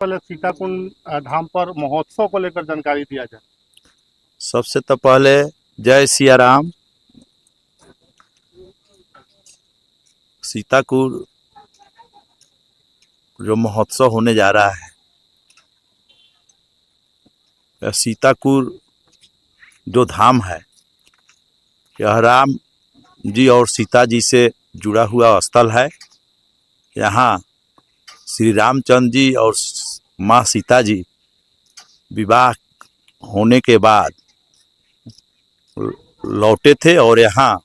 पहले सीताकुंड धाम पर महोत्सव को लेकर जानकारी दिया जाए। सबसे तो पहले जय सिया राम। सीताकुंड जो महोत्सव होने जा रहा है, यह सीताकुंड जो धाम है, यह राम जी और सीता जी से जुड़ा हुआ स्थल है। यहाँ श्री रामचंद्र जी और माँ सीता जी विवाह होने के बाद लौटे थे और यहाँ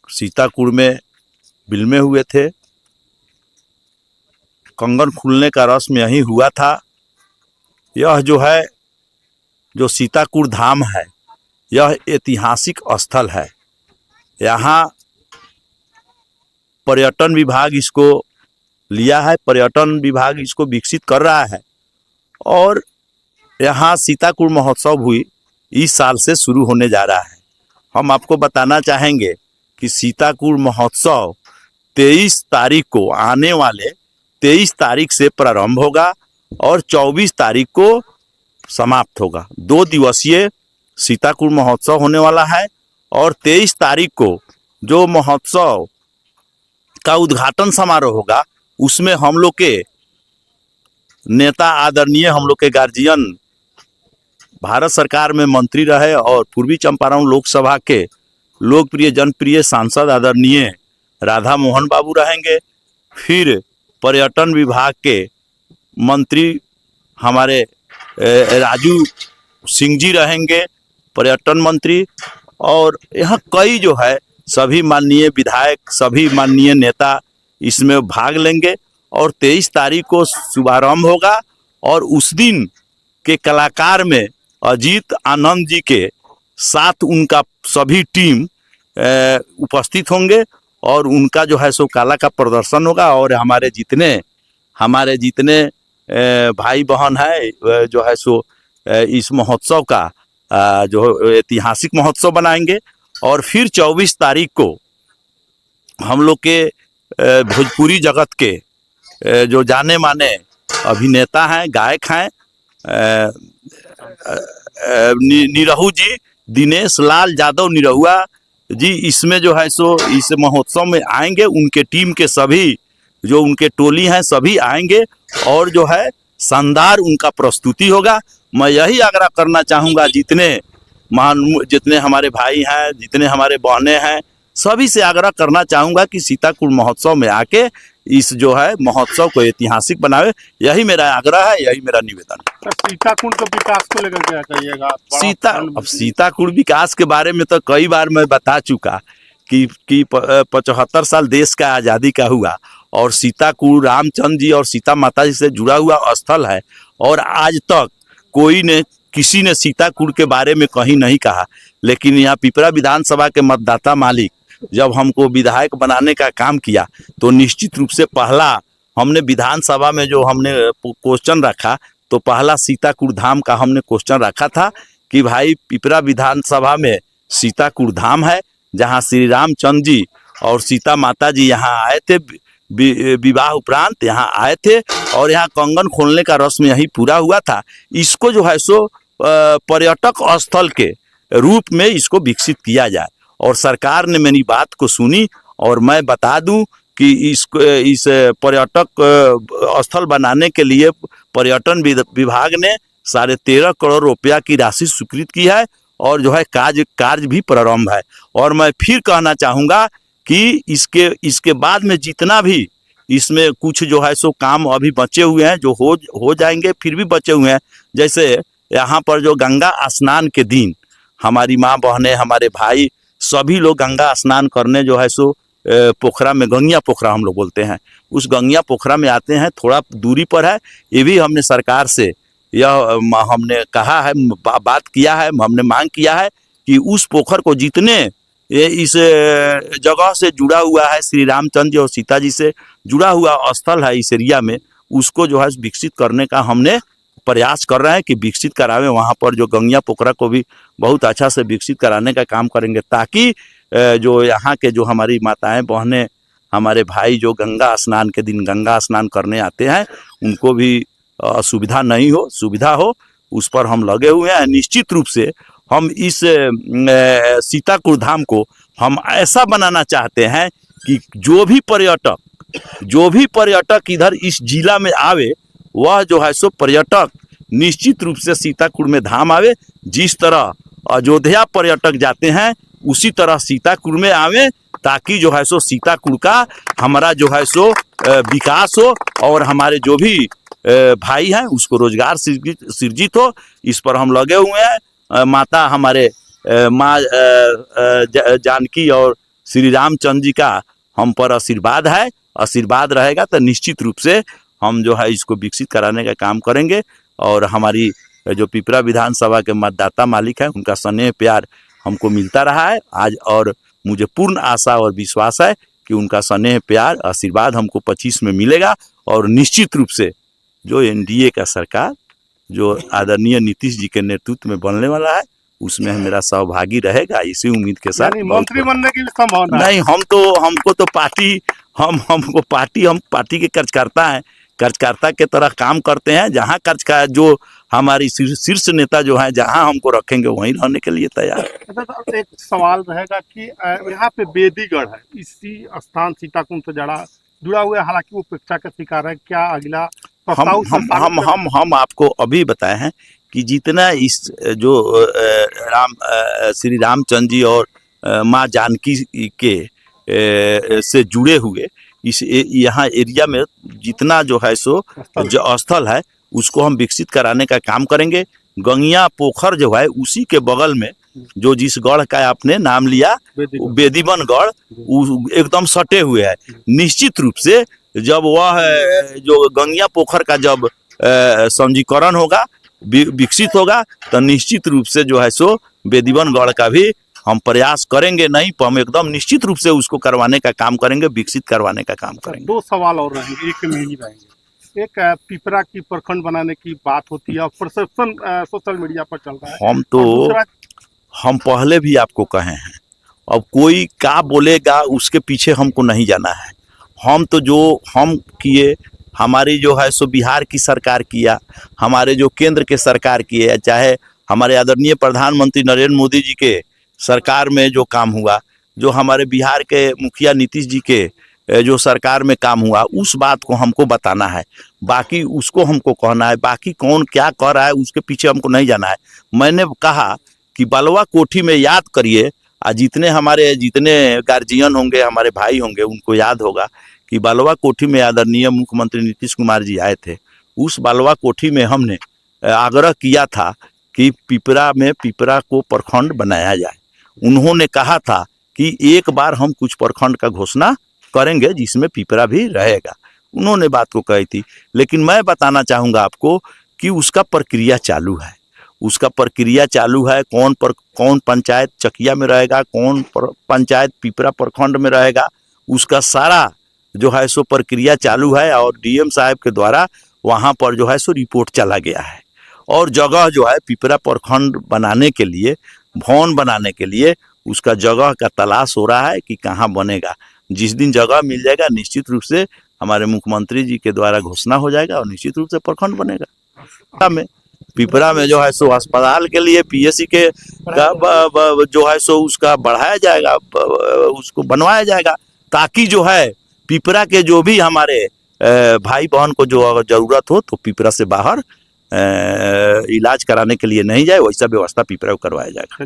सीताकुंड में बिल्मे हुए थे। कंगन खुलने का रस्म यही हुआ था। यह जो है, जो सीताकुंड धाम है, यह ऐतिहासिक स्थल है। यहाँ पर्यटन विभाग इसको लिया है, पर्यटन विभाग इसको विकसित कर रहा है और यहाँ सीताकुंड महोत्सव भी इस साल से शुरू होने जा रहा है। हम आपको बताना चाहेंगे कि सीताकुंड महोत्सव 23 तारीख को, आने वाले 23 तारीख से प्रारंभ होगा और 24 तारीख को समाप्त होगा। 2 दिवसीय सीताकुंड महोत्सव होने वाला है और 23 तारीख को जो महोत्सव का उद्घाटन समारोह होगा, उसमें हम लोग के नेता आदरणीय, हम लोग के गार्जियन, भारत सरकार में मंत्री रहे और पूर्वी चंपारण लोकसभा के लोकप्रिय जनप्रिय सांसद आदरणीय राधा मोहन बाबू रहेंगे। फिर पर्यटन विभाग के मंत्री हमारे राजू सिंह जी रहेंगे, पर्यटन मंत्री। और यहाँ कई जो है सभी माननीय विधायक, सभी माननीय नेता इसमें भाग लेंगे और 23 तारीख को शुभारंभ होगा और उस दिन के कलाकार में अजीत आनंद जी के साथ उनका सभी टीम उपस्थित होंगे और उनका जो है सो कला का प्रदर्शन होगा। और हमारे जितने भाई बहन है जो है सो इस महोत्सव का जो ऐतिहासिक महोत्सव बनाएंगे। और फिर 24 तारीख को हम लोग के भोजपुरी जगत के जो जाने माने अभिनेता हैं, गायक हैं, निरहू जी, दिनेश लाल यादव निरहुआ जी, इसमें जो है सो इस महोत्सव में आएंगे। उनके टीम के सभी जो उनके टोली हैं सभी आएंगे और जो है शानदार उनका प्रस्तुति होगा। मैं यही आग्रह करना चाहूँगा जितने हमारे भाई हैं, जितने हमारे बहनें हैं, सभी से आग्रह करना चाहूँगा कि सीताकुंड महोत्सव में आके इस जो है महोत्सव को ऐतिहासिक बनावे। यही मेरा आग्रह है, यही मेरा निवेदन है। सीताकुंड के विकास को लेकर क्या कहिएगा? अब सीताकुंड विकास के बारे में तो कई बार मैं बता चुका कि 75 साल देश का आज़ादी का हुआ और सीताकुंड रामचंद्र जी और सीता माता जी से जुड़ा हुआ स्थल है और आज तक किसी ने सीताकुंड के बारे में कहीं नहीं कहा। लेकिन यहाँ पिपरा विधानसभा के मतदाता मालिक जब हमको विधायक बनाने का काम किया तो निश्चित रूप से पहला हमने विधानसभा में जो हमने क्वेश्चन रखा, तो पहला सीताकुंड धाम का हमने क्वेश्चन रखा था कि भाई पिपरा विधानसभा में सीताकुंड धाम है, जहाँ श्री रामचंद्र जी और सीता माता जी यहाँ आए थे, विवाह उपरांत यहाँ आए थे और यहाँ कंगन खोलने का रस्म यही पूरा हुआ था। इसको जो है सो पर्यटक स्थल के रूप में इसको विकसित किया जाए और सरकार ने मेरी बात को सुनी। और मैं बता दूं कि इस पर्यटक स्थल बनाने के लिए पर्यटन विभाग ने 13.5 करोड़ रुपया की राशि स्वीकृत की है और जो है कार्य भी प्रारंभ है। और मैं फिर कहना चाहूँगा कि इसके बाद में जितना भी इसमें कुछ जो है सो काम अभी बचे हुए हैं, जो हो जाएंगे, फिर भी बचे हुए हैं। जैसे यहाँ पर जो गंगा स्नान के दिन हमारी माँ बहनें, हमारे भाई सभी लोग गंगा स्नान करने जो है सो पोखरा में, गंगिया पोखरा हम लोग बोलते हैं, उस गंगिया पोखरा में आते हैं। थोड़ा दूरी पर है, ये भी हमने सरकार से हमने कहा है, बात किया है, हमने मांग किया है कि उस पोखर को जितने इस जगह से जुड़ा हुआ है, श्री रामचंद्र जी और सीता जी से जुड़ा हुआ स्थल है इस एरिया में, उसको जो है विकसित करने का हमने प्रयास कर रहे हैं कि विकसित करावें। वहाँ पर जो गंगिया पोखरा को भी बहुत अच्छा से विकसित कराने का काम करेंगे ताकि जो यहाँ के जो हमारी माताएं बहनें हमारे भाई जो गंगा स्नान के दिन गंगा स्नान करने आते हैं उनको भी असुविधा नहीं हो, सुविधा हो, उस पर हम लगे हुए हैं। निश्चित रूप से हम इस सीताकुड़ धाम को हम ऐसा बनाना चाहते हैं कि जो भी पर्यटक इधर इस जिला में आवे, वह जो है सो पर्यटक निश्चित रूप से सीताकुड़ में धाम आवे। जिस तरह अयोध्या पर्यटक जाते हैं उसी तरह सीताकुड़ में आवे, ताकि जो है सो सीताकुड़ का हमारा जो है सो विकास हो और हमारे जो भी भाई हैं उसको रोजगार सृजित हो। इस पर हम लगे हुए हैं। माता हमारे माँ जानकी और श्री रामचंद्र जी का हम पर आशीर्वाद है, आशीर्वाद रहेगा तो निश्चित रूप से हम जो है इसको विकसित कराने का काम करेंगे। और हमारी जो पिपरा विधानसभा के मतदाता मालिक हैं उनका स्नेह प्यार हमको मिलता रहा है आज, और मुझे पूर्ण आशा और विश्वास है कि उनका स्नेह प्यार आशीर्वाद हमको 25 में मिलेगा। और निश्चित रूप से जो एनडीए का सरकार जो आदरणीय नीतीश जी के नेतृत्व में बनने वाला है उसमें मेरा सहभागी रहेगा, इसी उम्मीद के साथ। मंत्री बनने की भी संभावना नहीं, हमको तो पार्टी हम पार्टी के कार्यकर्ता हैं, कार्यकर्ता के तरह काम करते हैं। जहाँ जो हमारी शीर्ष नेता जो है जहाँ हमको रखेंगे वहीं रहने के लिए तैयार। एक सवाल रहेगा कि यहाँ पे बेदीगढ़ है, इसी स्थान सीताकुंड से जुड़ा हुआ है, हालांकि वो उपेक्षा का शिकार है। क्या अगला प्रस्ताव हम आपको अभी बताए हैं कि जितना इस जो श्री रामचंद्र जी और माँ जानकी के से जुड़े हुए इस यहाँ एरिया में जितना जो है सो जो स्थल है उसको हम विकसित कराने का काम करेंगे। गंगिया पोखर जो है उसी के बगल में जो जिस गढ़ का आपने नाम लिया बेदीवन गढ़ एकदम सटे हुए है। निश्चित रूप से जब वह जो गंगिया पोखर का जब सौंदर्यीकरण होगा, विकसित होगा, तो निश्चित रूप से जो है सो बेदीवन गढ़ का भी हम प्रयास करेंगे। नहीं तो हम एकदम निश्चित रूप से उसको करवाने का काम करेंगे, विकसित करवाने का काम करेंगे। दो सवाल और रहेंगे, एक में ही रहेंगे। एक पिपरा की प्रखंड बनाने की बात होती है और परसेप्शन सोशल मीडिया पर चल रहा है। हम पहले भी आपको कहे हैं, अब कोई क्या बोलेगा उसके पीछे हमको नहीं जाना है। हम तो जो हम किए, हमारी जो है सो बिहार की सरकार किया, हमारे जो केंद्र के सरकार किए, चाहे हमारे आदरणीय प्रधानमंत्री नरेंद्र मोदी जी के सरकार में जो काम हुआ, जो हमारे बिहार के मुखिया नीतीश जी के जो सरकार में काम हुआ, उस बात को हमको बताना है। बाकी उसको हमको कहना है, बाकी कौन क्या कर रहा है उसके पीछे हमको नहीं जाना है। मैंने कहा कि बलवा कोठी में याद करिए, जितने गार्जियन होंगे, हमारे भाई होंगे, उनको याद होगा कि बलवा कोठी में आदरणीय मुख्यमंत्री नीतीश कुमार जी आए थे। उस बलवा कोठी में हमने आग्रह किया था कि पिपरा को प्रखंड बनाया जाए। उन्होंने कहा था कि एक बार हम कुछ प्रखंड का घोषणा करेंगे जिसमें पिपरा भी रहेगा, उन्होंने बात को कही थी। लेकिन मैं बताना चाहूँगा आपको कि उसका प्रक्रिया चालू है, कौन पंचायत चकिया में रहेगा, कौन पंचायत पिपरा प्रखंड में रहेगा, उसका सारा जो है सो प्रक्रिया चालू है। और डीएम साहब के द्वारा वहाँ पर जो है सो रिपोर्ट चला गया है। और जगह जो है पिपरा प्रखंड बनाने के लिए, भवन बनाने के लिए उसका जगह का तलाश हो रहा है कि कहाँ बनेगा। जिस दिन जगह मिल जाएगा निश्चित रूप से हमारे मुख्यमंत्री जी के द्वारा घोषणा हो जाएगा और निश्चित रूप से प्रखंड बनेगा। पिपरा में जो है सो अस्पताल के लिए पीएससी के जो है सो उसका बढ़ाया जाएगा, उसको बनवाया जाएगा, ताकि जो है पिपरा के जो भी हमारे भाई बहन को जो अगर जरूरत हो तो पिपरा से बाहर इलाज कराने के लिए नहीं जाए, वैसा व्यवस्था पिपरा को करवाया जाएगा।